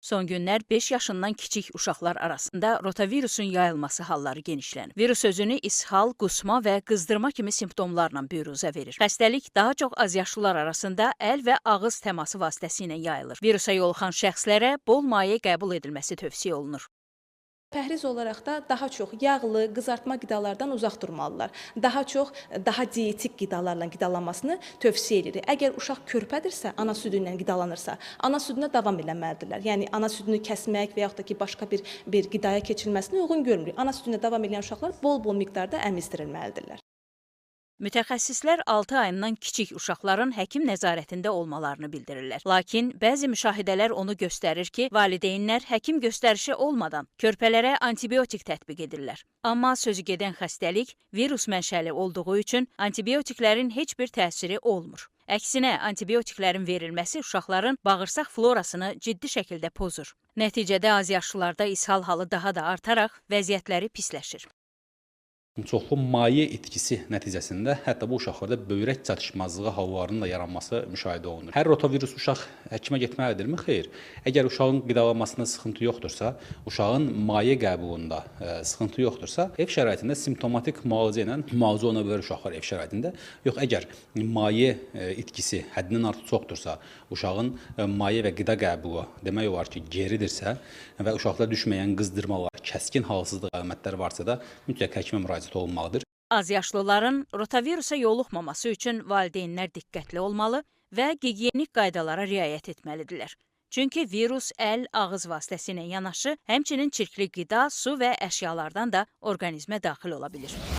Son günlər 5 yaşından kiçik uşaqlar arasında rotavirusun yayılması halları genişlənir. Virus özünü ishal, qusma və qızdırma kimi simptomlarla büruzə verir. Xəstəlik daha çox azyaşlılar arasında əl və ağız təması vasitəsilə yayılır. Virusa yoluxan şəxslərə bol maye qəbul edilməsi tövsiyə olunur. Pəhriz olaraq da daha çox yağlı, qızartma qidalardan uzaq durmalılar. Daha dietik qidalarla qidalanmasını tövsiyə edirik. Əgər uşaq körpədirsə, ana südü ilə qidalanırsa, ana südünə davam eləməlidirlər. Yəni ana südünü kəsmək və yaxud da ki, başqa bir qidaya keçirilməsini uyğun görmürük. Ana südünə davam edən uşaqlar bol-bol miqdarda əmizdirilməlidirlər. Mütəxəssislər 6 ayından kiçik uşaqların həkim nəzarətində olmalarını bildirirlər. Lakin bəzi müşahidələr onu göstərir ki, valideynlər həkim göstərişi olmadan körpələrə antibiotik tətbiq edirlər. Amma sözü gedən xəstəlik virus mənşəli olduğu üçün antibiotiklərin heç bir təsiri olmur. Əksinə, antibiotiklərin verilməsi uşaqların bağırsaq florasını ciddi şəkildə pozur. Nəticədə azyaşlılarda ishal halı daha da artaraq vəziyyətləri pisləşir. Çoxlu maye itkisi nəticəsində hətta bu uşaqlarda böyrək çatışmazlığı hallarının da yaranması müşahidə olunur. Hər rotavirus uşaq həkimə getməlidirmi? Xeyr. Əgər uşağın qidalanmasında sıxıntı yoxdursa, uşağın maye qəbulunda sıxıntı yoxdursa, ev şəraitində simptomatik müalicə ilə müalicə oluna bilər uşaqlar ev şəraitində. Yox, əgər maye itkisi həddindən artıq çoxdursa, uşağın maye və qida qəbulu demək olar ki, geridirsə və uşaqda düşməyən qızdırmalar, kəskin halsızlıq əlamətləri varsa da mütləq həkimə müraciət olmalıdır. Azyaşlıların rotavirusa yoluxmaması üçün valideynlər diqqətli olmalı və gigiyenik qaydalara riayət etməlidirlər. Çünki virus əl, ağız vasitəsilə yanaşı, həmçinin çirkli qida, su və əşyalardan da orqanizmə daxil ola bilir.